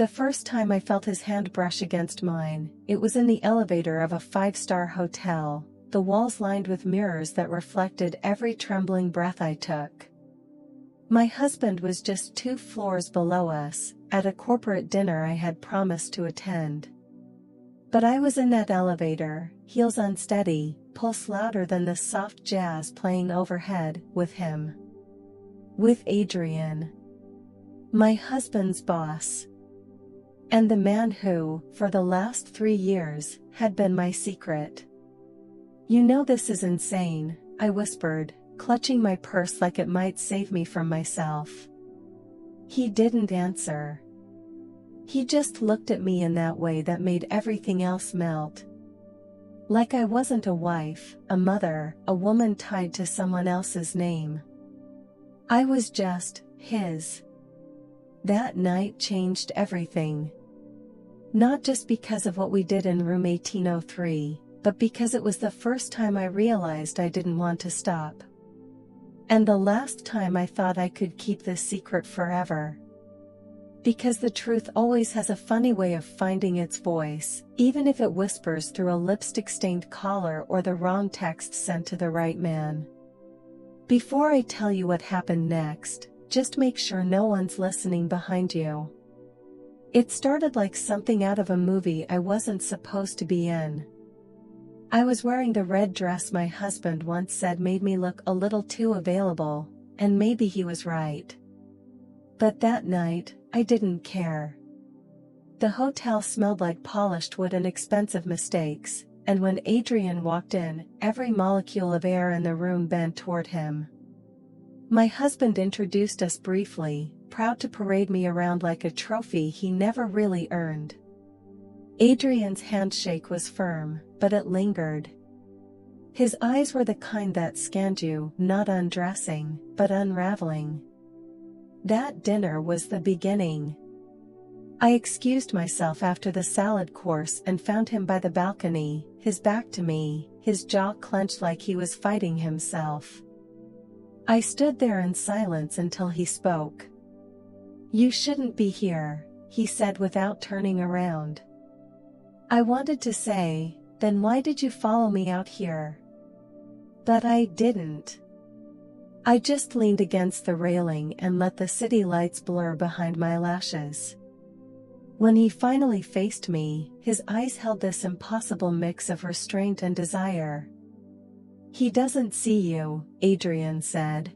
The first time I felt his hand brush against mine, it was in the elevator of a 5-star hotel, the walls lined with mirrors that reflected every trembling breath I took. My husband was just 2 floors below us, at a corporate dinner I had promised to attend. But I was in that elevator, heels unsteady, pulse louder than the soft jazz playing overhead, with him. With Adrian. My husband's boss. And the man who, for the last 3 years, had been my secret. "You know this is insane," I whispered, clutching my purse like it might save me from myself. He didn't answer. He just looked at me in that way that made everything else melt. Like I wasn't a wife, a mother, a woman tied to someone else's name. I was just his. That night changed everything. Not just because of what we did in room 1803, but because it was the first time I realized I didn't want to stop. And the last time I thought I could keep this secret forever. Because the truth always has a funny way of finding its voice, even if it whispers through a lipstick-stained collar or the wrong text sent to the right man. Before I tell you what happened next, just make sure no one's listening behind you. It started like something out of a movie I wasn't supposed to be in. I was wearing the red dress my husband once said made me look a little too available, and maybe he was right. But that night, I didn't care. The hotel smelled like polished wood and expensive mistakes, and when Adrian walked in, every molecule of air in the room bent toward him. My husband introduced us briefly, proud to parade me around like a trophy he never really earned. Adrian's handshake was firm, but it lingered. His eyes were the kind that scanned you, not undressing, but unraveling. That dinner was the beginning. I excused myself after the salad course and found him by the balcony, his back to me, his jaw clenched like he was fighting himself. I stood there in silence until he spoke. "You shouldn't be here," he said without turning around. I wanted to say, "Then why did you follow me out here?" But I didn't. I just leaned against the railing and let the city lights blur behind my lashes. When he finally faced me, his eyes held this impossible mix of restraint and desire. "He doesn't see you," Adrian said.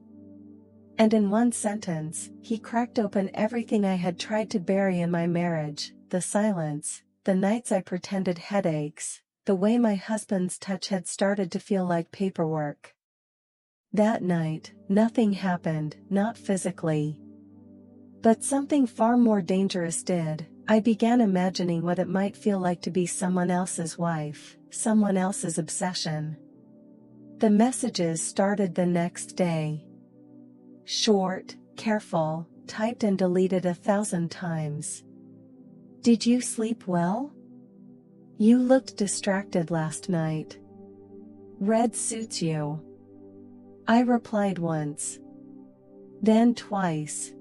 And in one sentence, he cracked open everything I had tried to bury in my marriage: the silence, the nights I pretended headaches, the way my husband's touch had started to feel like paperwork. That night, nothing happened, not physically. But something far more dangerous did. I began imagining what it might feel like to be someone else's wife, someone else's obsession. The messages started the next day. Short, careful, typed and deleted 1,000 times. "Did you sleep well? You looked distracted last night. Red suits you." I replied once. Then twice.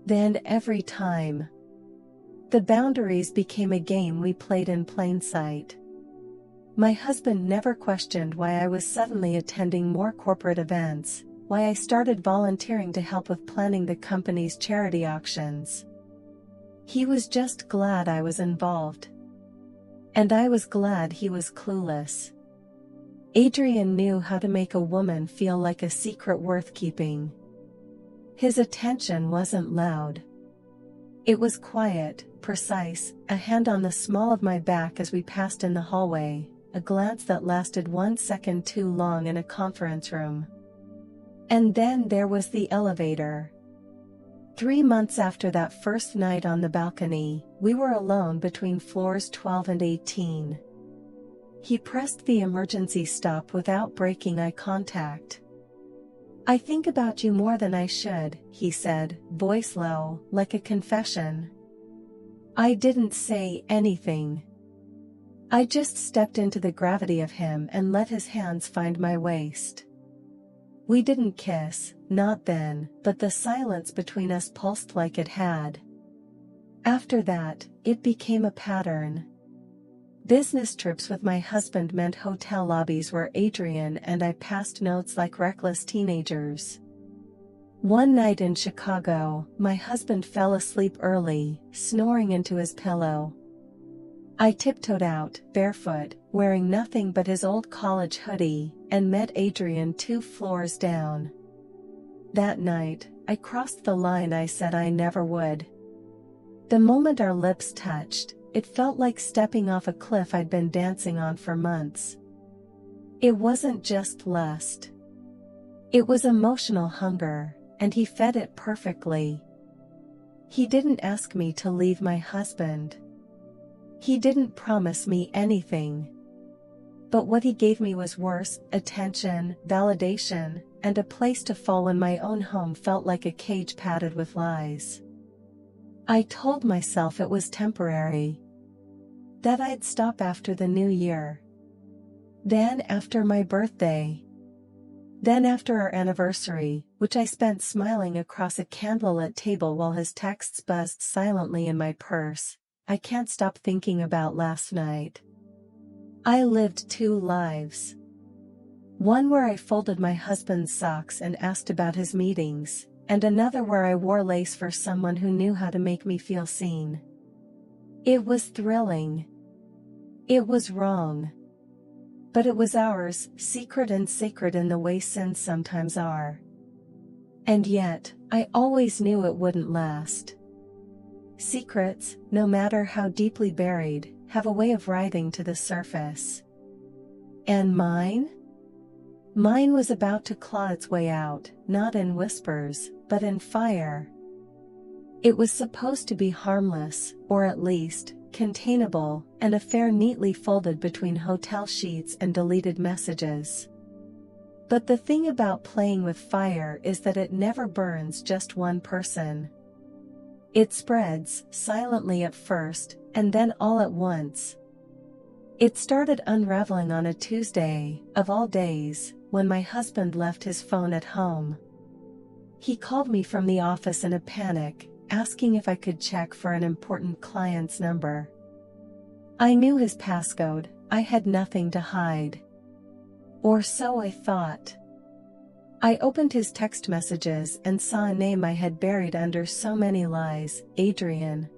Then every time. The boundaries became a game we played in plain sight. My husband never questioned why I was suddenly attending more corporate events, why I started volunteering to help with planning the company's charity auctions. He was just glad I was involved. And I was glad he was clueless. Adrian knew how to make a woman feel like a secret worth keeping. His attention wasn't loud. It was quiet, precise, a hand on the small of my back as we passed in the hallway, a glance that lasted 1 second too long in a conference room. And then there was the elevator. 3 months after that first night on the balcony, we were alone between floors 12 and 18. He pressed the emergency stop without breaking eye contact. "I think about you more than I should," he said, voice low, like a confession. I didn't say anything. I just stepped into the gravity of him and let his hands find my waist. We didn't kiss, not then, but the silence between us pulsed like it had. After that, it became a pattern. Business trips with my husband meant hotel lobbies where Adrian and I passed notes like reckless teenagers. One night in Chicago, my husband fell asleep early, snoring into his pillow. I tiptoed out, barefoot, wearing nothing but his old college hoodie, and met Adrian 2 floors down. That night, I crossed the line I said I never would. The moment our lips touched, it felt like stepping off a cliff I'd been dancing on for months. It wasn't just lust. It was emotional hunger, and he fed it perfectly. He didn't ask me to leave my husband. He didn't promise me anything. But what he gave me was worse: attention, validation, and a place to fall when my own home felt like a cage padded with lies. I told myself it was temporary. That I'd stop after the new year. Then after my birthday. Then after our anniversary, which I spent smiling across a candlelit table while his texts buzzed silently in my purse. I can't stop thinking about last night. I lived 2 lives. One where I folded my husband's socks and asked about his meetings, and another where I wore lace for someone who knew how to make me feel seen. It was thrilling. It was wrong. But it was ours, secret and sacred in the way sins sometimes are. And yet, I always knew it wouldn't last. Secrets, no matter how deeply buried, have a way of writhing to the surface. And mine? Mine was about to claw its way out, not in whispers, but in fire. It was supposed to be harmless, or at least, containable, an affair neatly folded between hotel sheets and deleted messages. But the thing about playing with fire is that it never burns just one person. It spreads, silently at first, and then all at once. It started unraveling on a Tuesday, of all days, when my husband left his phone at home. He called me from the office in a panic, asking if I could check for an important client's number. I knew his passcode. I had nothing to hide. Or so I thought. I opened his text messages and saw a name I had buried under so many lies: Adrian.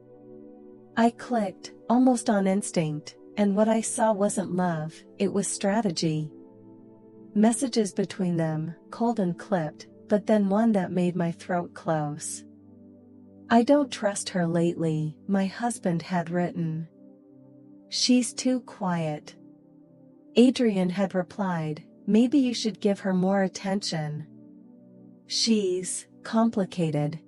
I clicked, almost on instinct, and what I saw wasn't love, it was strategy. Messages between them, cold and clipped, but then one that made my throat close. "I don't trust her lately," my husband had written. "She's too quiet." Adrian had replied, "Maybe you should give her more attention. She's complicated."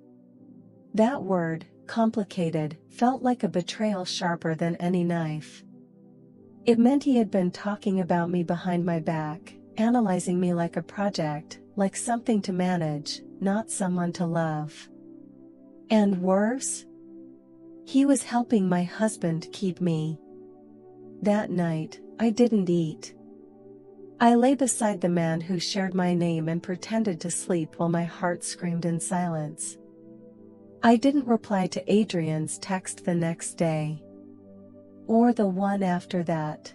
That word, complicated, felt like a betrayal sharper than any knife. It meant he had been talking about me behind my back, analyzing me like a project, like something to manage, not someone to love. And worse? He was helping my husband keep me. That night, I didn't eat. I lay beside the man who shared my name and pretended to sleep while my heart screamed in silence. I didn't reply to Adrian's text the next day. Or the one after that.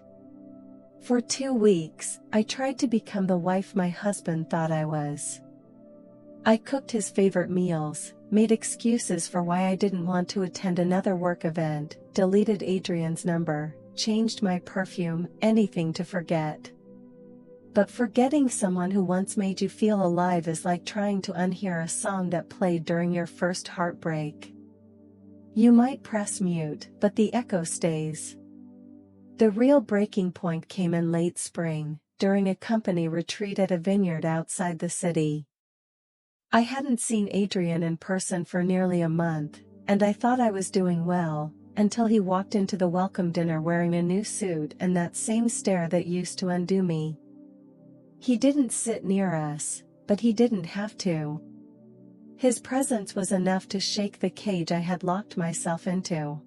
For 2 weeks, I tried to become the wife my husband thought I was. I cooked his favorite meals, made excuses for why I didn't want to attend another work event, deleted Adrian's number, changed my perfume, anything to forget. But forgetting someone who once made you feel alive is like trying to unhear a song that played during your first heartbreak. You might press mute, but the echo stays. The real breaking point came in late spring, during a company retreat at a vineyard outside the city. I hadn't seen Adrian in person for nearly a month, and I thought I was doing well, until he walked into the welcome dinner wearing a new suit and that same stare that used to undo me. He didn't sit near us, but he didn't have to. His presence was enough to shake the cage I had locked myself into.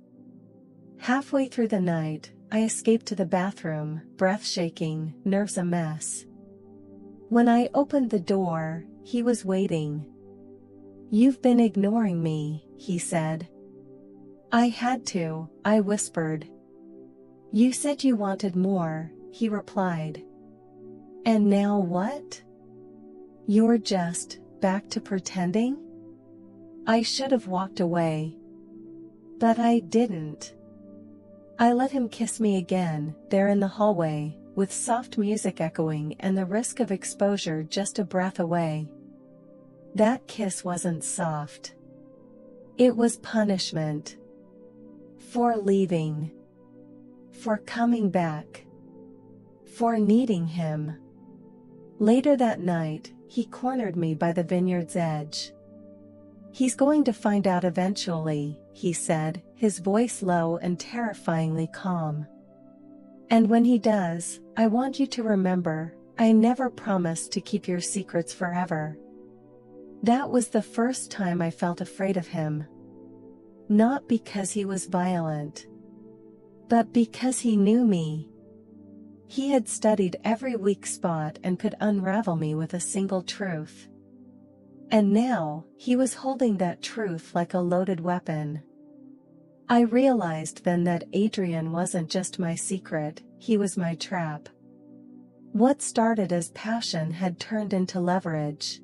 Halfway through the night, I escaped to the bathroom, breath shaking, nerves a mess. When I opened the door, he was waiting. "You've been ignoring me," he said. I had to, I whispered. You said you wanted more, he replied. And now what? You're just back to pretending? I should have walked away. But I didn't. I let him kiss me again, there in the hallway, with soft music echoing and the risk of exposure just a breath away. That kiss wasn't soft. It was punishment. For leaving. For coming back. For needing him. Later that night, he cornered me by the vineyard's edge. He's going to find out eventually, he said, his voice low and terrifyingly calm. And when he does, I want you to remember, I never promised to keep your secrets forever. That was the first time I felt afraid of him. Not because he was violent, but because he knew me. He had studied every weak spot and could unravel me with a single truth. And now, he was holding that truth like a loaded weapon. I realized then that Adrian wasn't just my secret, he was my trap. What started as passion had turned into leverage.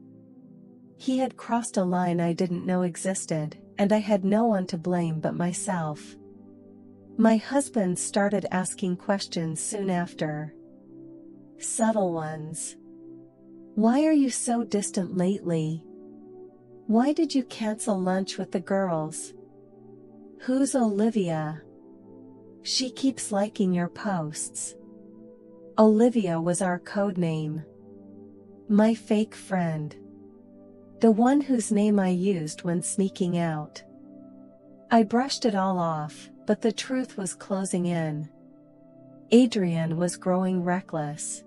He had crossed a line I didn't know existed, and I had no one to blame but myself. My husband started asking questions soon after. Subtle ones. Why are you so distant lately? Why did you cancel lunch with the girls? Who's Olivia? She keeps liking your posts. Olivia was our code name. My fake friend. The one whose name I used when sneaking out. I brushed it all off, but the truth was closing in. Adrian was growing reckless.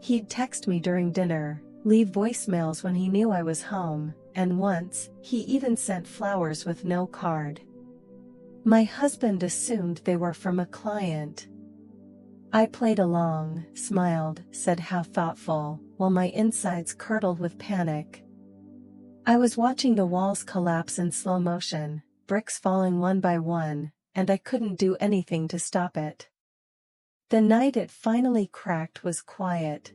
He'd text me during dinner, leave voicemails when he knew I was home, and once, he even sent flowers with no card. My husband assumed they were from a client. I played along, smiled, said how thoughtful, while my insides curdled with panic. I was watching the walls collapse in slow motion, bricks falling one by one, and I couldn't do anything to stop it. The night it finally cracked was quiet.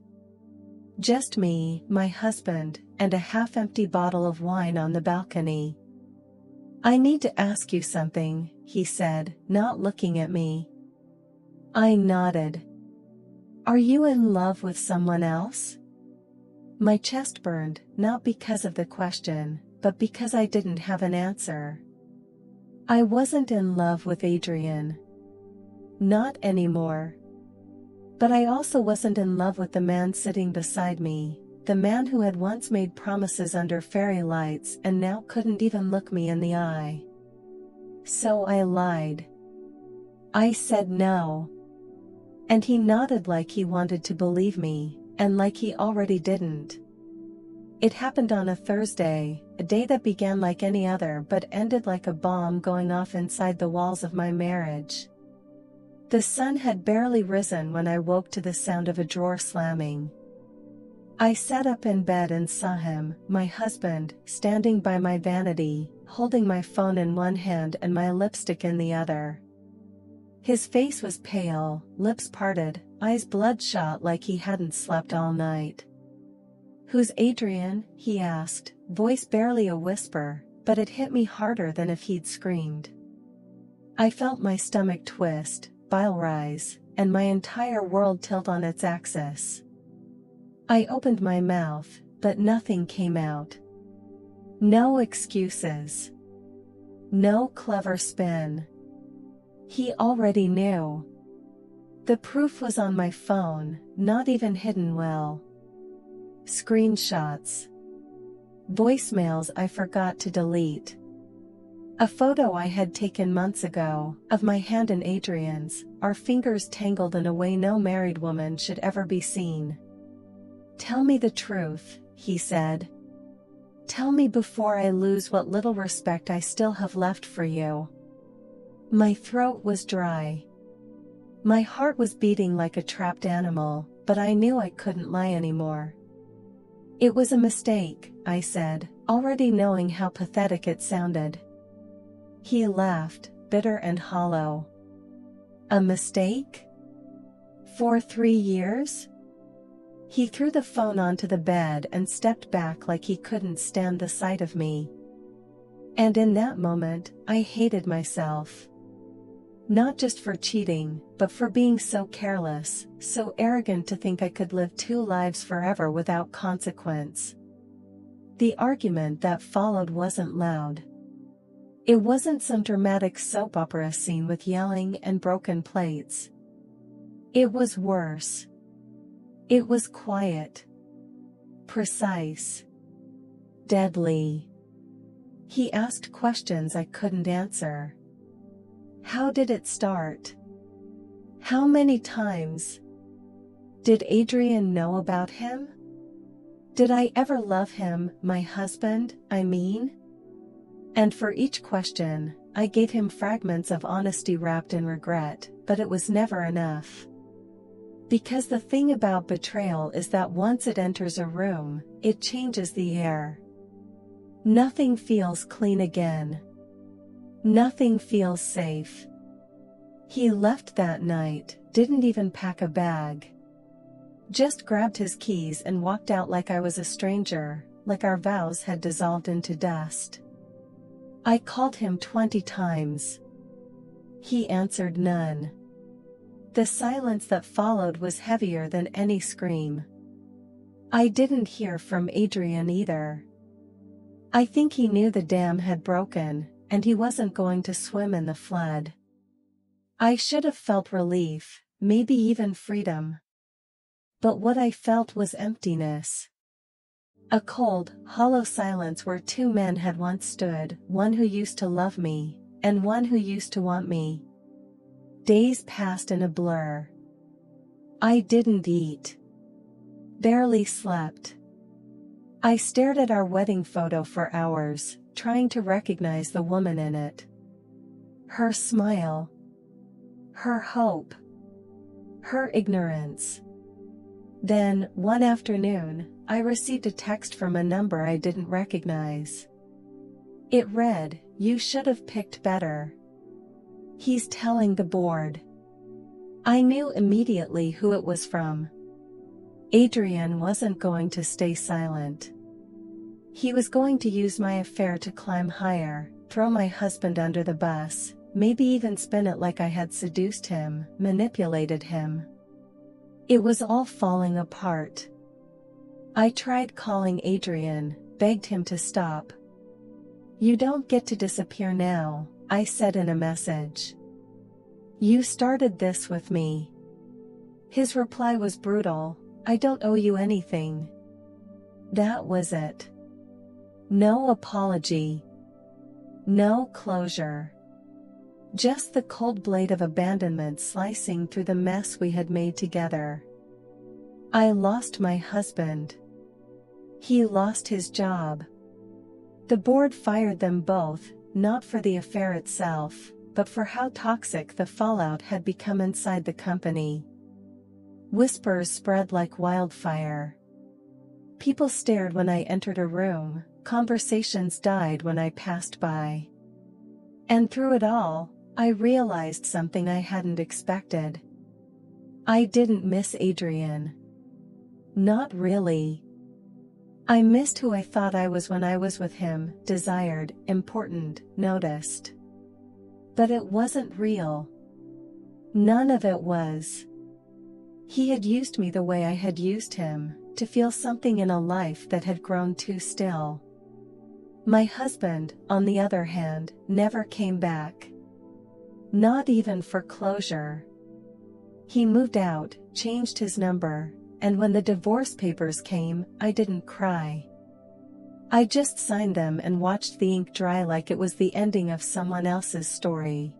Just me, my husband, and a half-empty bottle of wine on the balcony. I need to ask you something, he said, not looking at me. I nodded. Are you in love with someone else? My chest burned, not because of the question, but because I didn't have an answer. I wasn't in love with Adrian. Not anymore. But I also wasn't in love with the man sitting beside me, the man who had once made promises under fairy lights and now couldn't even look me in the eye. So I lied. I said no. And he nodded like he wanted to believe me, and like he already didn't. It happened on a Thursday, a day that began like any other but ended like a bomb going off inside the walls of my marriage. The sun had barely risen when I woke to the sound of a drawer slamming. I sat up in bed and saw him, my husband, standing by my vanity, holding my phone in one hand and my lipstick in the other. His face was pale, lips parted, eyes bloodshot like he hadn't slept all night. Who's Adrian? He asked, voice barely a whisper, but it hit me harder than if he'd screamed. I felt my stomach twist, bile rise, and my entire world tilt on its axis. I opened my mouth, but nothing came out. No excuses. No clever spin. He already knew. The proof was on my phone, not even hidden well. Screenshots. Voicemails I forgot to delete. A photo I had taken months ago, of my hand and Adrian's, our fingers tangled in a way no married woman should ever be seen. Tell me the truth, he said. Tell me before I lose what little respect I still have left for you. My throat was dry. My heart was beating like a trapped animal, but I knew I couldn't lie anymore. It was a mistake, I said, already knowing how pathetic it sounded. He laughed, bitter and hollow. A mistake? For 3 years? He threw the phone onto the bed and stepped back like he couldn't stand the sight of me. And in that moment, I hated myself. Not just for cheating, but for being so careless, so arrogant to think I could live 2 lives forever without consequence. The argument that followed wasn't loud. It wasn't some dramatic soap opera scene with yelling and broken plates. It was worse. It was quiet. Precise. Deadly. He asked questions I couldn't answer. How did it start? How many times? Did Adrian know about him? Did I ever love him, my husband, I mean? And for each question, I gave him fragments of honesty wrapped in regret, but it was never enough. Because the thing about betrayal is that once it enters a room, it changes the air. Nothing feels clean again. Nothing feels safe. He left that night, didn't even pack a bag. Just grabbed his keys and walked out like I was a stranger, like our vows had dissolved into dust. I called him 20 times. He answered none. The silence that followed was heavier than any scream. I didn't hear from Adrian either. I think he knew the dam had broken, and he wasn't going to swim in the flood. I should have felt relief, maybe even freedom. But what I felt was emptiness. A cold, hollow silence where 2 men had once stood, one who used to love me, and one who used to want me. Days passed in a blur. I didn't eat. Barely slept. I stared at our wedding photo for hours, trying to recognize the woman in it. Her smile. Her hope. Her ignorance. Then, one afternoon, I received a text from a number I didn't recognize. It read, "You should have picked better." He's telling the board. I knew immediately who it was from. Adrian wasn't going to stay silent. He was going to use my affair to climb higher, throw my husband under the bus, maybe even spin it like I had seduced him, manipulated him. It was all falling apart. I tried calling Adrian, begged him to stop. "You don't get to disappear now," I said in a message. "You started this with me." His reply was brutal, "I don't owe you anything." That was it. No apology. No closure. Just the cold blade of abandonment slicing through the mess we had made together. I lost my husband. He lost his job. The board fired them both, not for the affair itself, but for how toxic the fallout had become inside the company. Whispers spread like wildfire. People stared when I entered a room, conversations died when I passed by. And through it all, I realized something I hadn't expected. I didn't miss Adrian. Not really. I missed who I thought I was when I was with him, desired, important, noticed. But it wasn't real. None of it was. He had used me the way I had used him, to feel something in a life that had grown too still. My husband, on the other hand, never came back. Not even for closure. He moved out, changed his number, and when the divorce papers came, I didn't cry. I just signed them and watched the ink dry like it was the ending of someone else's story.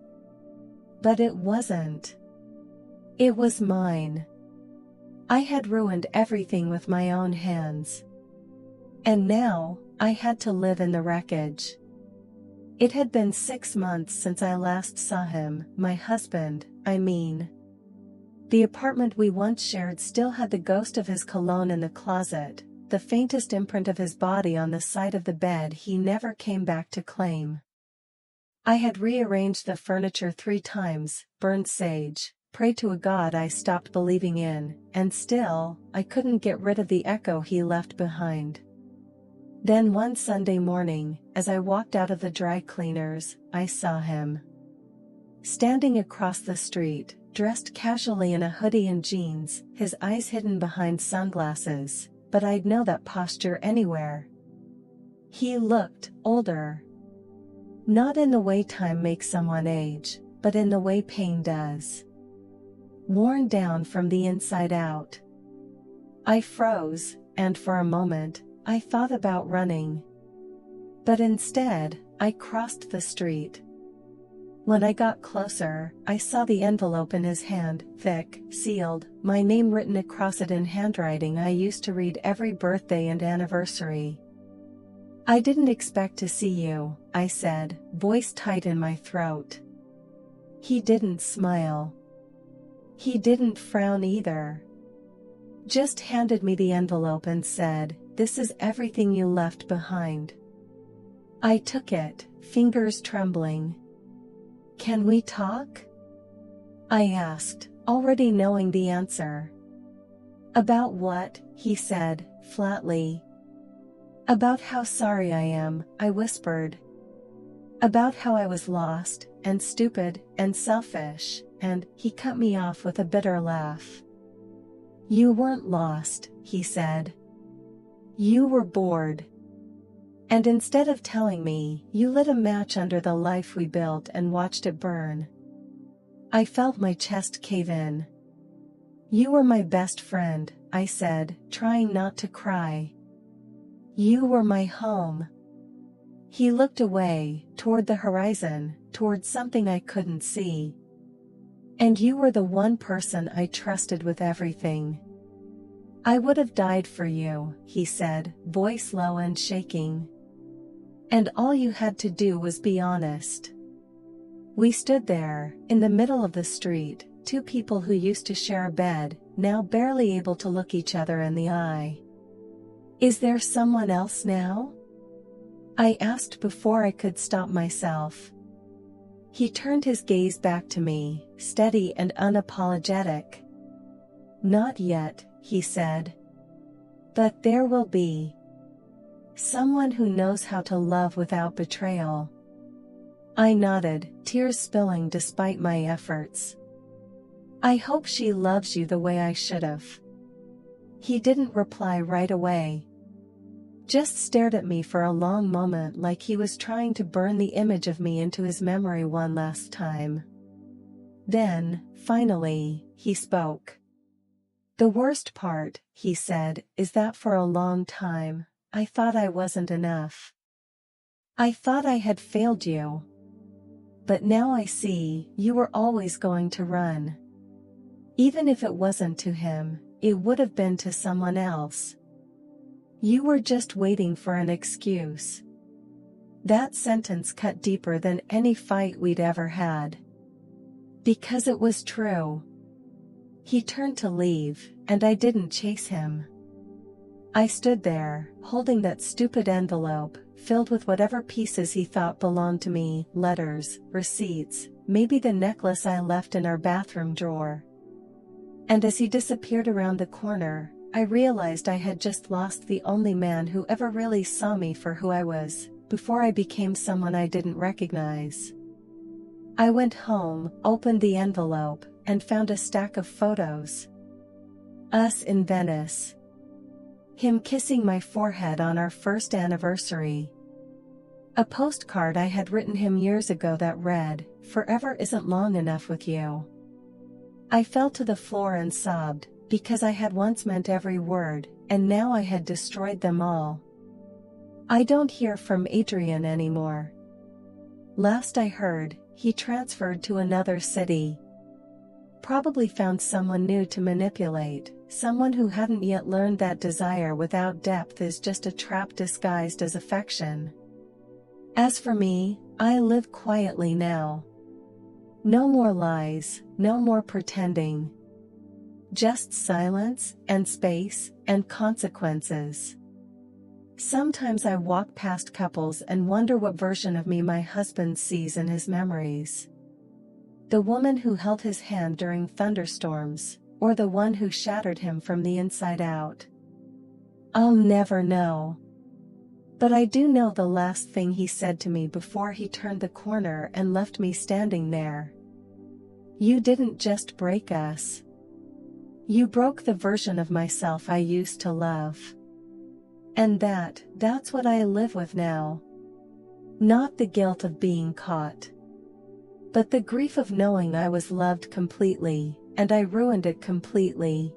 But it wasn't. It was mine. I had ruined everything with my own hands. And now, I had to live in the wreckage. It had been 6 months since I last saw him, my husband, I mean. The apartment we once shared still had the ghost of his cologne in the closet, the faintest imprint of his body on the side of the bed he never came back to claim. I had rearranged the furniture 3 times, burned sage, prayed to a god I stopped believing in, and still, I couldn't get rid of the echo he left behind. Then one Sunday morning, as I walked out of the dry cleaners, I saw him. Standing across the street, dressed casually in a hoodie and jeans, his eyes hidden behind sunglasses, but I'd know that posture anywhere. He looked older. Not in the way time makes someone age, but in the way pain does. Worn down from the inside out. I froze, and for a moment, I thought about running. But instead, I crossed the street. When I got closer, I saw the envelope in his hand, thick, sealed, my name written across it in handwriting I used to read every birthday and anniversary. "I didn't expect to see you," I said, voice tight in my throat. He didn't smile. He didn't frown either. Just handed me the envelope and said, "This is everything you left behind." I took it, fingers trembling. "Can we talk?" I asked, already knowing the answer. "About what?" he said, flatly. "About how sorry I am," I whispered. "About how I was lost, and stupid, and selfish," and he cut me off with a bitter laugh. "You weren't lost," he said. "You were bored. And instead of telling me, you lit a match under the life we built and watched it burn." I felt my chest cave in. "You were my best friend," I said, trying not to cry. "You were my home." He looked away, toward the horizon, toward something I couldn't see. "And you were the one person I trusted with everything. I would have died for you," he said, voice low and shaking. "And all you had to do was be honest." We stood there, in the middle of the street, two people who used to share a bed, now barely able to look each other in the eye. "Is there someone else now?" I asked before I could stop myself. He turned his gaze back to me, steady and unapologetic. "Not yet," he said. "But there will be. Someone who knows how to love without betrayal." I nodded, tears spilling despite my efforts. "I hope she loves you the way I should've." He didn't reply right away. Just stared at me for a long moment like he was trying to burn the image of me into his memory one last time. Then, finally, he spoke. "The worst part," he said, "is that for a long time, I thought I wasn't enough. I thought I had failed you. But now I see, you were always going to run. Even if it wasn't to him, it would have been to someone else. You were just waiting for an excuse." That sentence cut deeper than any fight we'd ever had. Because it was true. He turned to leave, and I didn't chase him. I stood there, holding that stupid envelope, filled with whatever pieces he thought belonged to me, letters, receipts, maybe the necklace I left in our bathroom drawer. And as he disappeared around the corner, I realized I had just lost the only man who ever really saw me for who I was, before I became someone I didn't recognize. I went home, opened the envelope, and found a stack of photos. Us in Venice. Him kissing my forehead on our first anniversary. A postcard I had written him years ago that read, "Forever isn't long enough with you." I fell to the floor and sobbed, because I had once meant every word, and now I had destroyed them all. I don't hear from Adrian anymore. Last I heard, he transferred to another city. Probably found someone new to manipulate, someone who hadn't yet learned that desire without depth is just a trap disguised as affection. As for me, I live quietly now. No more lies, no more pretending. Just silence, and space, and consequences. Sometimes I walk past couples and wonder what version of me my husband sees in his memories. The woman who held his hand during thunderstorms, or the one who shattered him from the inside out. I'll never know. But I do know the last thing he said to me before he turned the corner and left me standing there. You didn't just break us. You broke the version of myself I used to love. And that's what I live with now. Not the guilt of being caught, but the grief of knowing I was loved completely, and I ruined it completely.